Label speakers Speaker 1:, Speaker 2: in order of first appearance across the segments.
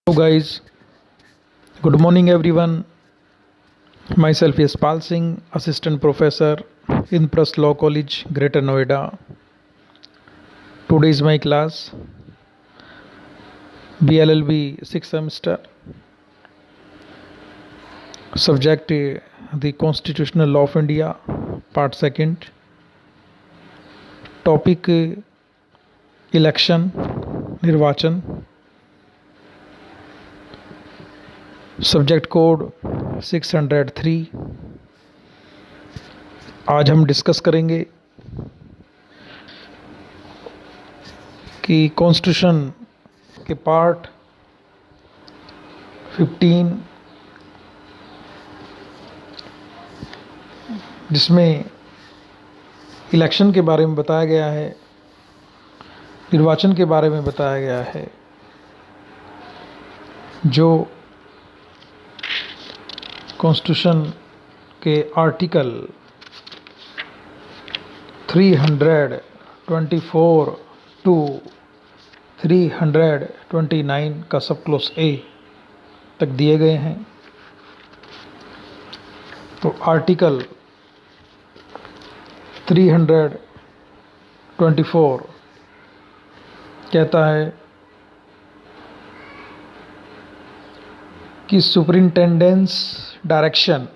Speaker 1: Hello guys, good morning everyone. Myself Yaspal Singh, Assistant Professor in Press Law College, Greater Noida. Today is my class, BLLB 6th semester. Subject the Constitutional Law of India, Part 2nd. Topic Election, Nirvachan. Subject code 603। आज हम discuss करेंगे कि constitution के part 15 जिसमें election के बारे में बताया गया है, निर्वाचन के बारे में बताया गया है, जो कॉन्स्टिट्यूशन के आर्टिकल 324 टू 329 का सब क्लोज ए तक दिए गए हैं। तो आर्टिकल 324 कहता है कि सुपरिंटेंडेंस direction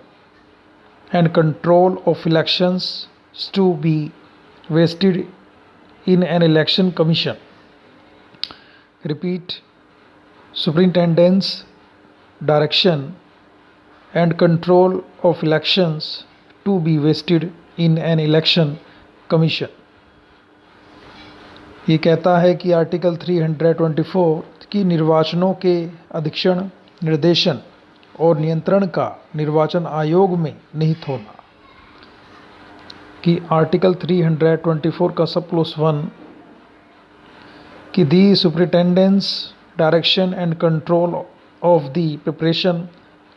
Speaker 1: and control of elections to be vested in an election commission. Repeat, superintendence, direction and control of elections to be vested in an election commission. ये कहता है कि आर्टिकल 324 की निर्वाचनों के अधीक्षण, निर्देशन और नियंत्रण का निर्वाचन आयोग में निहित होना। कि आर्टिकल 324 का सब क्लोज 1 कि the superintendence direction and control of the preparation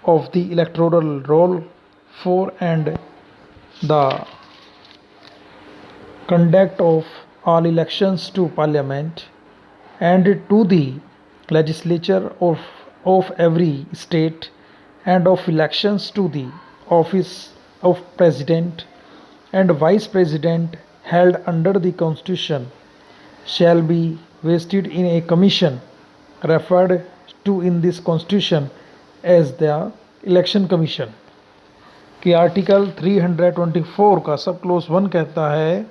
Speaker 1: of the electoral roll for and the conduct of all elections to Parliament and to the legislature of every state and of elections to the office of President and Vice President held under the Constitution shall be vested in a commission referred to in this Constitution as the Election Commission. कि article 324 का sub clause 1 कहता है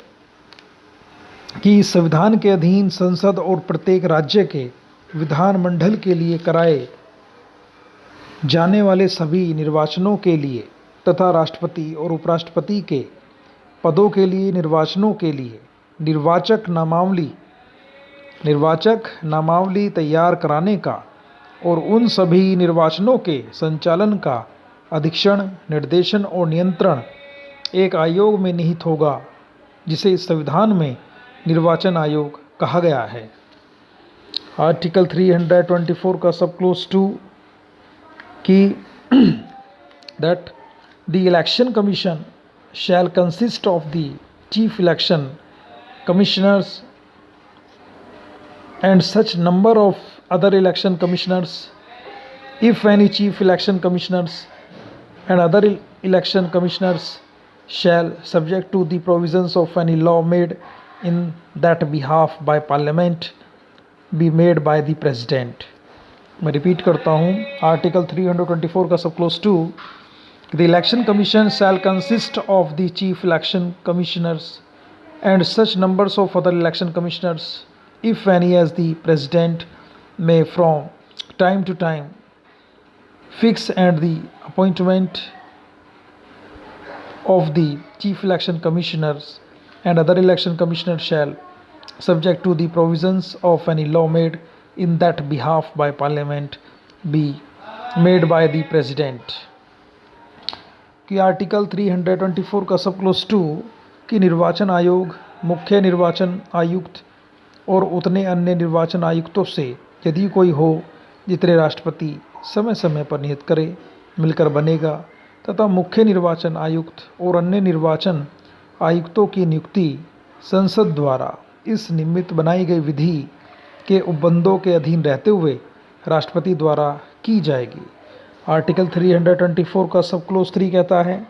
Speaker 1: कि संविधान के अधीन संसद और प्रत्येक राज्य के विधानमंडल के लिए कराए जाने वाले सभी निर्वाचनों के लिए तथा राष्ट्रपति और उपराष्ट्रपति के पदों के लिए निर्वाचनों के लिए निर्वाचक नामावली तैयार कराने का और उन सभी निर्वाचनों के संचालन का अधीक्षण, निर्देशन और नियंत्रण एक आयोग में निहित होगा, जिसे इस संविधान में निर्वाचन आयोग कहा गया है। आर्टिकल 324 का सब क्लोज 2 कि that the election commission shall consist of the chief election commissioners and such number of other election commissioners, if any chief election commissioners and other election commissioners shall, subject to the provisions of any law made in that behalf by parliament, be made by the president. मैं repeat करता हूँ, article 324 का sub clause 2, the election commission shall consist of the chief election commissioners and such numbers of other election commissioners if any as the president may from time to time fix and the appointment of the chief election commissioners and other election commissioner shall, subject to the provisions of any law made in that behalf by parliament, be made by the president. कि article 324 का sub clause 2 कि निर्वाचन आयोग मुख्य निर्वाचन आयुक्त और उतने अन्य निर्वाचन आयुक्तों से यदि कोई हो जितने राष्ट्रपति समय समय पर नियत करे मिलकर बनेगा तथा मुख्य निर्वाचन आयुक्त और अन्य निर्वाचन आयुक्तों की नियुक्ति संसद द्वारा इस निमित्त बनाई गई विधि के उपबंधों के अधीन रहते हुए राष्ट्रपति द्वारा की जाएगी। आर्टिकल 324 का सब क्लोज 3 कहता है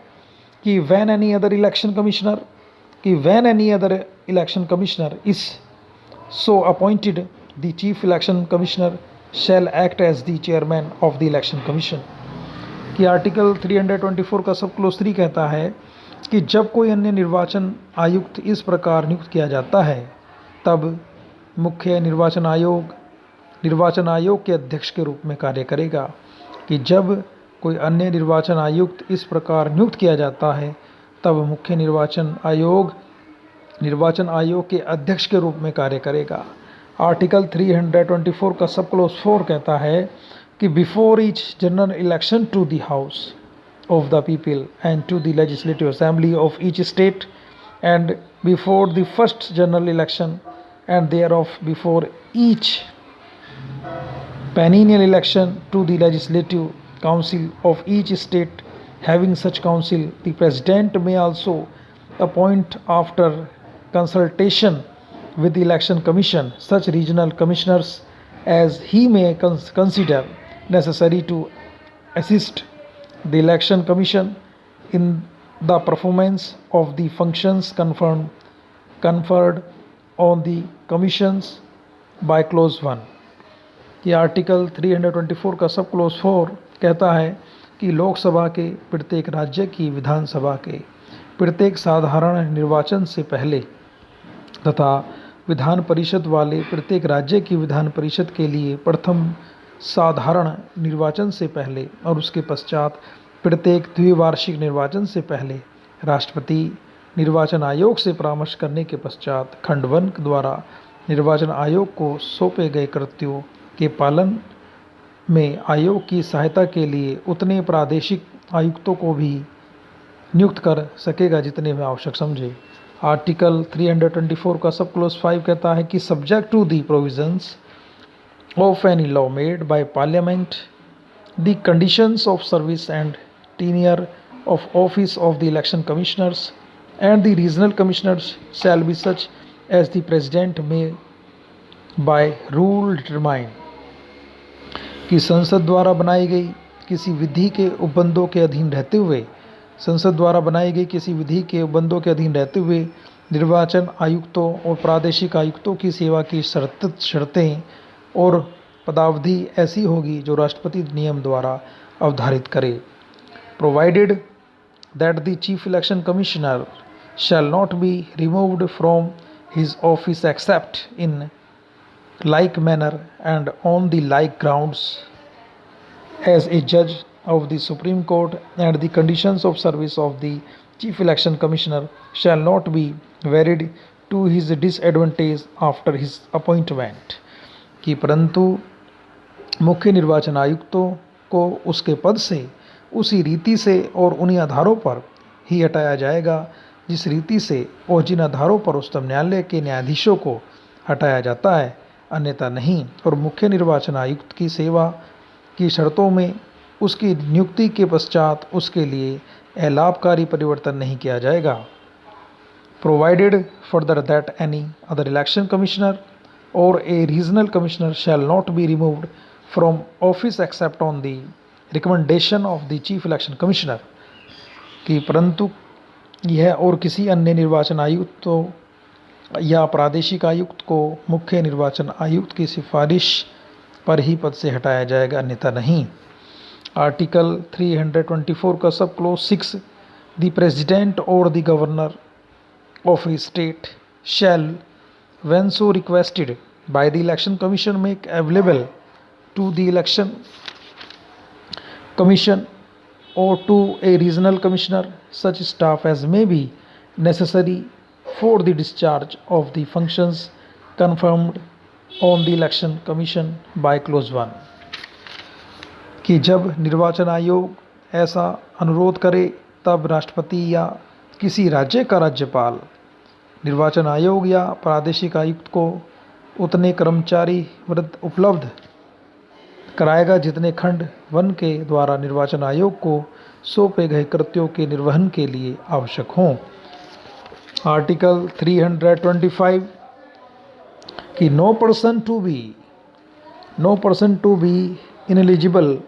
Speaker 1: कि when any other election commissioner is so appointed the chief election commissioner shall act as the chairman of the election commission. कि आर्टिकल 324 का सब क्लोज 3 कहता है कि जब कोई अन्य निर्वाचन आयुक्त इस प्रकार नियुक्त किया जाता है तब मुख्य निर्वाचन आयोग के अध्यक्ष के रूप में कार्य करेगा। कि जब कोई अन्य निर्वाचन आयुक्त इस प्रकार नियुक्त किया जाता है तब मुख्य निर्वाचन आयोग के अध्यक्ष के रूप में कार्य करेगा। आर्टिकल 324 का सब क्लोज 4 कहता है कि before each general election to the house of the people and to the legislative assembly of each state, and before the first general election and thereof before each perennial election to the legislative council of each state having such council, the president may also appoint after consultation with the election commission such regional commissioners as he may consider necessary to assist the election commission in the performance of the functions conferred on the commissions by clause 1। कि article 324 का sub close 4 कहता है कि लोकसभा के प्रत्येक राज्य की विधानसभा के प्रत्येक साधारण निर्वाचन से पहले तथा विधान परिषद वाले प्रत्येक राज्य की विधान परिषद के लिए प्रथम साधारण निर्वाचन से पहले और उसके पश्चात प्रत्येक द्विवार्षिक निर्वाचन से पहले राष्ट्रपति निर्वाचन आयोग से परामर्श करने के पश्चात खंड 1 द्वारा निर्वाचन आयोग को सौंपे गए कृत्यों के पालन में आयोग की सहायता के लिए उतने प्रादेशिक आयुक्तों को भी नियुक्त कर सकेगा जितने में आवश्यक समझे। आर्टिकल 324 का सब क्लोज 5 कहता है कि subject to the provisions of any law made by parliament, the conditions of service and tenure of office of the election commissioners and the regional commissioners shall be such as the president may by rule determine। कि संसद द्वारा बनाई गई किसी विधि के उपबंधों के अधीन रहते हुए निर्वाचन आयुक्तों और प्रादेशिक आयुक्तों की सेवा की शर्तें और पदावधि ऐसी होगी जो राष्ट्रपति नियम द्वारा अवधारित करे। Provided that the chief election commissioner shall not be removed from his office except in like manner and on the like grounds as a जज of the Supreme Court, and the conditions of service of the chief election commissioner shall not be varied to his disadvantage after his appointment. कि परंतु मुख्य निर्वाचन आयुक्तों को उसके पद से उसी रीति से और उन्हीं आधारों पर ही हटाया जाएगा जिस रीति से और जिन आधारों पर उच्चतम न्यायालय के न्यायाधीशों को हटाया जाता है, अन्यथा नहीं। और मुख्य निर्वाचन आयुक्त की सेवा की शर्तों में उसकी नियुक्ति के पश्चात उसके लिए अलाभकारी परिवर्तन नहीं किया जाएगा। Provided further that any other election commissioner or a regional commissioner shall not be removed from office except on the recommendation of the chief election commissioner। कि परंतु यह और किसी अन्य निर्वाचन आयुक्त या प्रादेशिक आयुक्त को मुख्य निर्वाचन आयुक्त की सिफारिश पर ही पद से हटाया जाएगा, अन्यथा नहीं। आर्टिकल 324 का सब क्लोज 6 द प्रेसिडेंट और the governor of a state shall when so requested by the election commission make available to the election commission or to a regional commissioner such staff as may be necessary for the discharge of the functions confirmed on the election commission by clause 1। कि जब निर्वाचन आयोग ऐसा अनुरोध करे तब राष्ट्रपति या किसी राज्य का राज्यपाल निर्वाचन आयोग या प्रादेशिक आयुक्त को उतने कर्मचारी वृत्त उपलब्ध कराएगा जितने खंड 1 के द्वारा निर्वाचन आयोग को सौंपे गए कृत्यों के निर्वहन के लिए आवश्यक हों। आर्टिकल 325 कि no person to be no person to be ineligible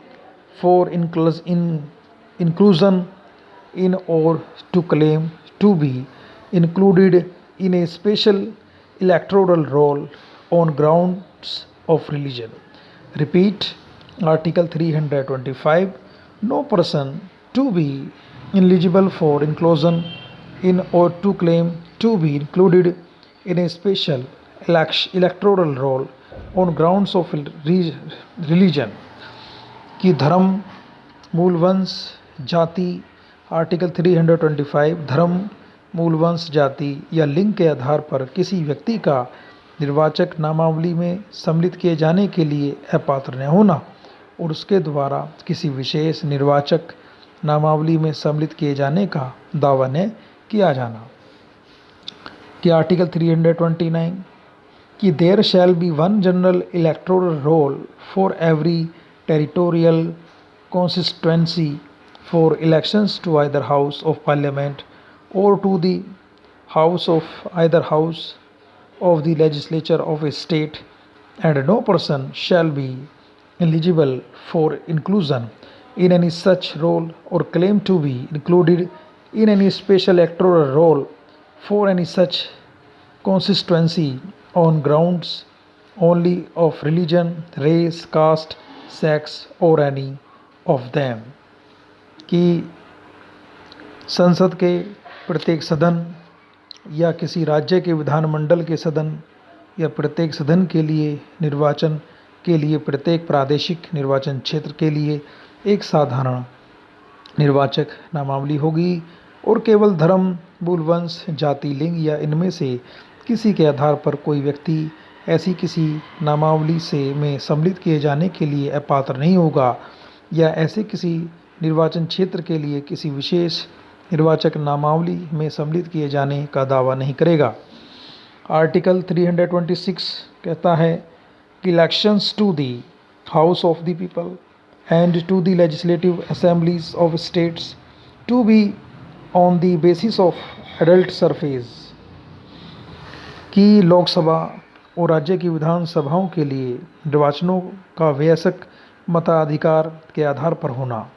Speaker 1: for inclusion in or to claim to be included in a special electoral roll on grounds of religion. Repeat Article 325. No person to be eligible for inclusion in or to claim to be included in a special electoral roll on grounds of religion कि धर्म, मूल वंश, जाति। Article 325 धर्म, मूल वंश, जाति या लिंग के आधार पर किसी व्यक्ति का निर्वाचक नामावली में सम्मिलित किए जाने के लिए अपात्र न होना और उसके द्वारा किसी विशेष निर्वाचक नामावली में सम्मिलित किए जाने का दावा न किया जाना। कि आर्टिकल 329 कि there shall be one general electoral roll for every territorial constituency for elections to either house of parliament or to the house of either house of the legislature of a state, and no person shall be eligible for inclusion in any such roll or claim to be included in any special electoral roll for any such constituency on grounds only of religion, race, caste, sex और any of them. कि संसद के प्रत्येक सदन या किसी राज्य के विधानमंडल के सदन या प्रत्येक सदन के लिए निर्वाचन के लिए प्रत्येक प्रादेशिक निर्वाचन क्षेत्र के लिए एक साधारण निर्वाचक नामावली होगी और केवल धर्म, मूल वंश, जाति, लिंग या इनमें से किसी के आधार पर कोई व्यक्ति ऐसी किसी नामावली से में सम्मिलित किए जाने के लिए अपात्र नहीं होगा या ऐसे किसी निर्वाचन क्षेत्र के लिए किसी विशेष निर्वाचक नामावली में सम्मिलित किए जाने का दावा नहीं करेगा। आर्टिकल 326 कहता है कि elections to the house of the people and to the legislative assemblies of states to be on the basis of adult suffrage. कि लोकसभा और राज्य की विधानसभाओं के लिए निर्वाचनों का वयस्क मताधिकार के आधार पर होना।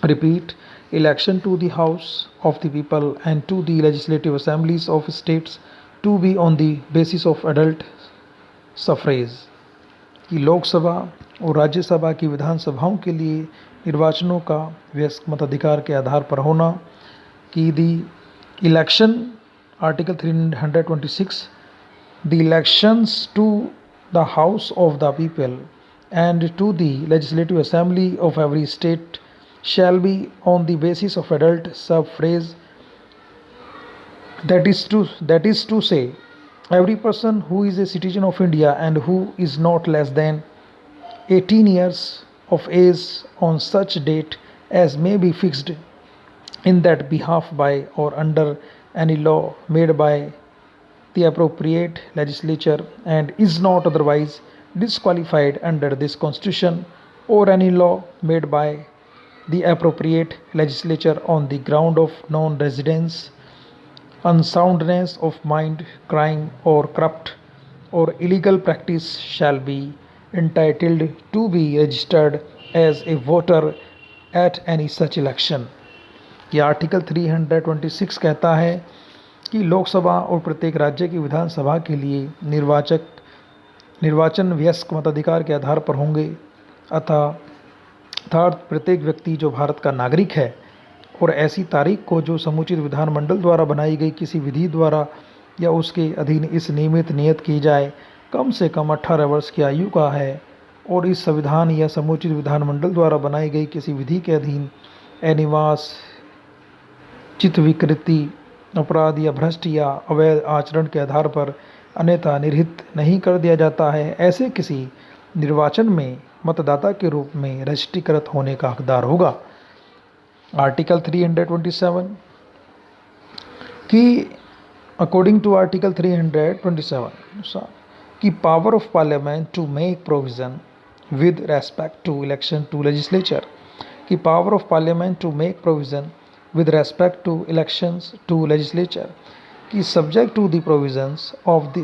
Speaker 1: Repeat election to the house of the people and to the legislative assemblies of states to be on the basis of adult suffrage. कि लोकसभा और राज्यसभा की विधानसभाओं के लिए निर्वाचनों का वयस्क मताधिकार के आधार पर होना। कि the election article 326 the elections to the house of the people and to the legislative assembly of every state shall be on the basis of adult suffrage, that is to say every person who is a citizen of India and who is not less than 18 years of age on such date as may be fixed in that behalf by or under any law made by the appropriate legislature and is not otherwise disqualified under this constitution or any law made by the appropriate legislature on the ground of non-residence, unsoundness of mind, crime or corrupt or illegal practice shall be entitled to be registered as a voter at any such election। ये article 326 कहता है कि लोकसभा और प्रत्येक राज्य की विधानसभा के लिए निर्वाचन वयस्क मताधिकार के आधार पर होंगे अर्थात प्रत्येक व्यक्ति जो भारत का नागरिक है और ऐसी तारीख को जो समुचित विधानमंडल द्वारा बनाई गई किसी विधि द्वारा या उसके अधीन इस नियत की जाए कम से कम 18 वर्ष की आयु का है और इस संविधान या समुचित विधानमंडल द्वारा बनाई गई किसी विधि के अधीन अनिवास, चित्त विकृति, अपराध या भ्रष्ट या अवैध आचरण के आधार पर अन्यथा निर्हित नहीं कर दिया जाता है, ऐसे किसी निर्वाचन में मतदाता के रूप में रजिस्ट्रीकृत होने का हकदार होगा। आर्टिकल 327 कि अकॉर्डिंग टू आर्टिकल 327 कि power of Parliament to make provision with respect to election to legislature. कि power of Parliament to make provision with respect to elections to legislature कि subject to the provisions of the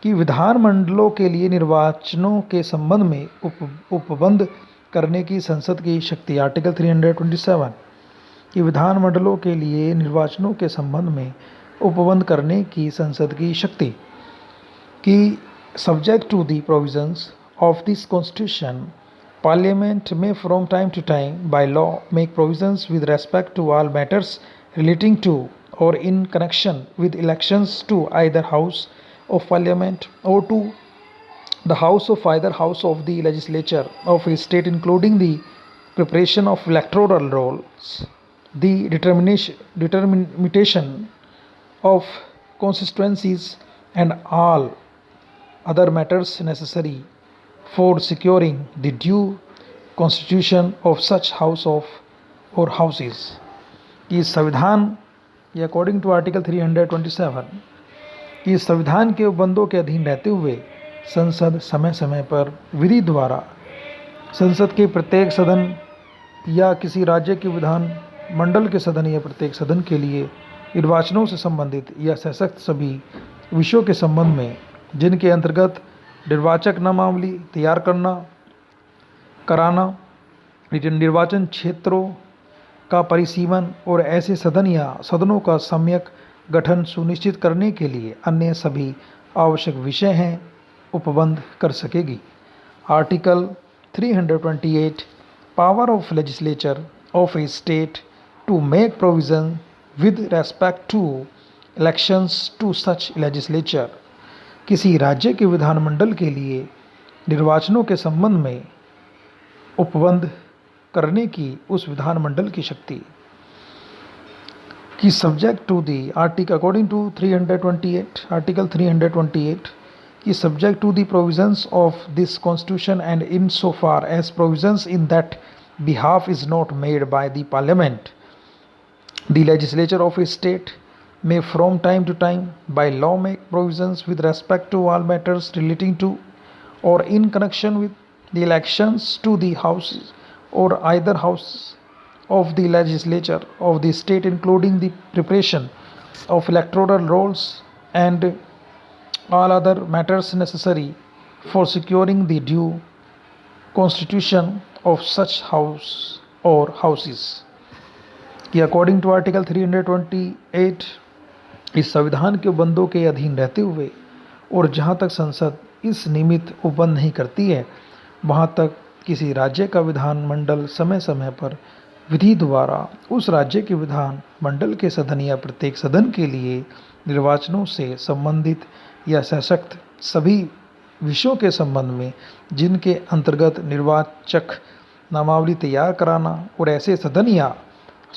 Speaker 1: कि विधानमंडलों के लिए निर्वाचनों के संबंध में उपबंध करने की संसद की शक्ति। आर्टिकल 327 कि विधानमंडलों के लिए निर्वाचनों के संबंध में उपबंध करने की संसद की शक्ति। कि subject to the provisions of this constitution Parliament may from time to time by law make provisions with respect to all matters relating to or in connection with elections to either house of parliament or to the house of either house of the legislature of a state, including the preparation of electoral rolls, the determination of constituencies, and all other matters necessary for securing the due constitution of such house of or houses। कि संविधान ये according to article 327 कि संविधान के उपबंधों के अधीन रहते हुए संसद समय समय पर विधि द्वारा संसद के प्रत्येक सदन या किसी राज्य के विधान मंडल के सदन या प्रत्येक सदन के लिए निर्वाचनों से संबंधित या सशक्त सभी विषयों के संबंध में जिनके अंतर्गत निर्वाचक नामावली तैयार कराना, निर्वाचन क्षेत्रों का परिसीमन और ऐसे सदन या सदनों का सम्यक गठन सुनिश्चित करने के लिए अन्य सभी आवश्यक विषय हैं उपबंध कर सकेगी। Article 328 power of legislature of a state to make provision with respect to elections to such legislature. किसी राज्य के विधानमंडल के लिए निर्वाचनों के संबंध में उपबंध करने की उस विधानमंडल की शक्ति। कि subject to the article according to 328 article 328 कि subject to the provisions of this constitution and in so far as provisions in that behalf is not made by the parliament the legislature of a state may from time to time by law make provisions with respect to all matters relating to or in connection with the elections to the house or either house of the legislature of the state, including the preparation of electoral rolls and all other matters necessary for securing the due constitution of such house or houses। कि according to article 328 इस संविधान के उपबंधों के अधीन रहते हुए और जहाँ तक संसद इस निमित्त उपबंध नहीं करती है वहाँ तक किसी राज्य का विधानमंडल समय समय पर विधि द्वारा उस राज्य के विधान मंडल के सदन या प्रत्येक सदन के लिए निर्वाचनों से संबंधित या सशक्त सभी विषयों के संबंध में जिनके अंतर्गत निर्वाचक नामावली तैयार कराना और ऐसे सदन या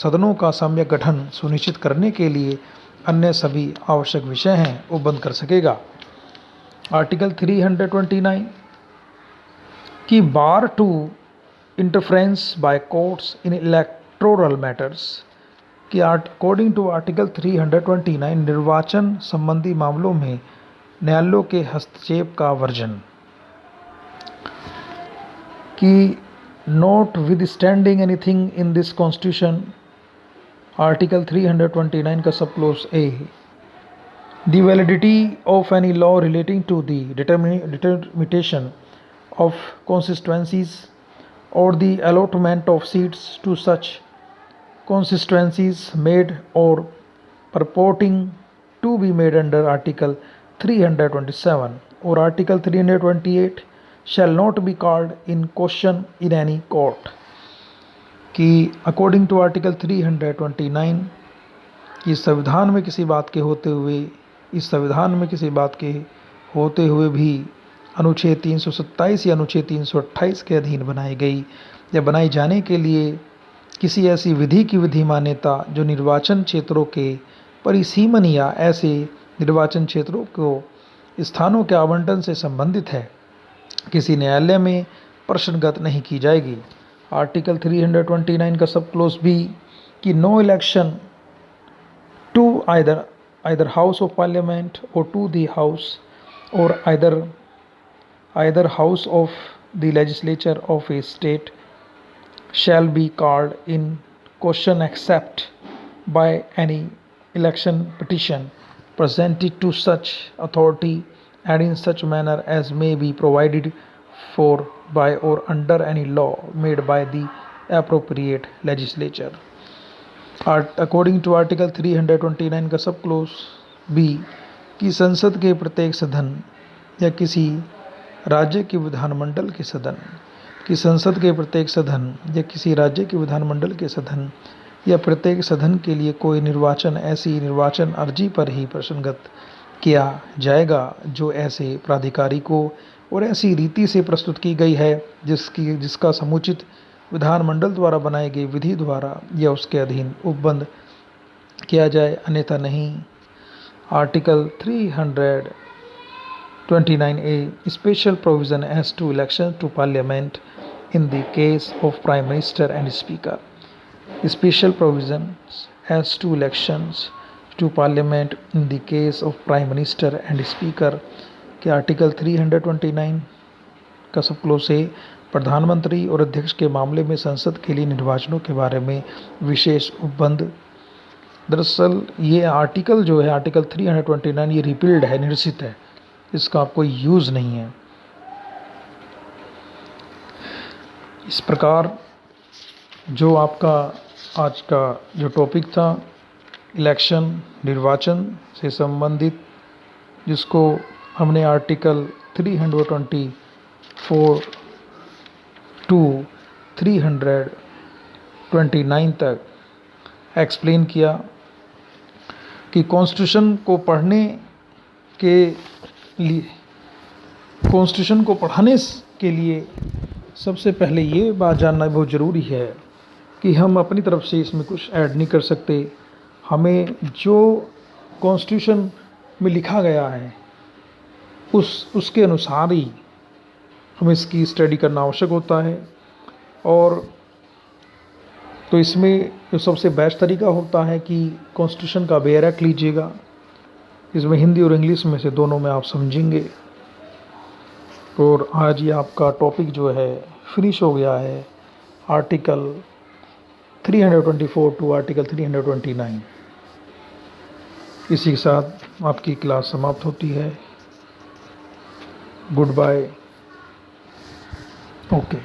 Speaker 1: सदनों का सम्यक गठन सुनिश्चित करने के लिए अन्य सभी आवश्यक विषय हैं उपबंध कर सकेगा। आर्टिकल 329 कि bar to interference by courts in electoral matters कि अकॉर्डिंग टू आर्टिकल 329 निर्वाचन संबंधी मामलों में न्यायालयों के हस्तक्षेप का वर्जन। कि notwithstanding anything in this constitution article 329 का sub clause a the validity of any law relating to the determination of constituencies or the allotment of seats to such constituencies made or purporting to be made under Article 327 or Article 328 shall not be called in question in any court। कि according to article 329 इस संविधान में किसी बात के होते हुए भी अनुच्छेद 327 या अनुच्छेद 328 के अधीन बनाई गई या बनाई जाने के लिए किसी ऐसी विधि की विधि मान्यता जो निर्वाचन क्षेत्रों के परिसीमन या ऐसे निर्वाचन क्षेत्रों को स्थानों के आवंटन से संबंधित है किसी न्यायालय में प्रश्नगत नहीं की जाएगी। आर्टिकल 329 का सब क्लोज बी कि no election to either house of parliament or to the house or either house of the legislature of a state shall be called in question except by any election petition presented to such authority and in such manner as may be provided for by or under any law made by the appropriate legislature. According to Article 329 का sub clause B कि संसद के प्रत्येक सदन या किसी राज्य के विधानमंडल के सदन कि संसद के प्रत्येक सदन या किसी राज्य के विधानमंडल के सदन या प्रत्येक सदन के लिए कोई निर्वाचन ऐसी निर्वाचन अर्जी पर ही प्रसंगत किया जाएगा जो ऐसे प्राधिकारी को और ऐसी रीति से प्रस्तुत की गई है जिसका समुचित विधानमंडल द्वारा बनाई गई विधि द्वारा या उसके अधीन उपबंध किया जाए, अन्यथा नहीं। Article 329A special provision as to elections to parliament in the case of prime minister and speaker. Special provisions as to elections to parliament in the case of prime minister and speaker के article 329 का sub close से प्रधानमंत्री और अध्यक्ष के मामले में संसद के लिए निर्वाचनों के बारे में विशेष उपबंध। दरअसल ये आर्टिकल जो है आर्टिकल 329 ये रिपील्ड है, निरसित है, इसका कोई यूज़ नहीं है। इस प्रकार जो आपका आज का जो टॉपिक था इलेक्शन निर्वाचन से संबंधित, जिसको हमने आर्टिकल 324 टू 329 तक एक्सप्लेन किया कि कॉन्स्टिट्यूशन को पढ़ने के लिए कॉन्स्टिट्यूशन को पढ़ाने के लिए सबसे पहले ये बात जानना बहुत ज़रूरी है कि हम अपनी तरफ से इसमें कुछ ऐड नहीं कर सकते। हमें जो कॉन्स्टिट्यूशन में लिखा गया है उसके अनुसार ही हमें इसकी स्टडी करना आवश्यक होता है। और तो इसमें जो सबसे बेस्ट तरीका होता है कि कॉन्स्टिट्यूशन का बेरक लीजिएगा, इसमें हिंदी और इंग्लिश में से दोनों में आप समझेंगे। और आज ये आपका टॉपिक जो है फिनिश हो गया है, आर्टिकल 324 टू आर्टिकल 329। इसी के साथ आपकी क्लास समाप्त होती है। Goodbye. ओके।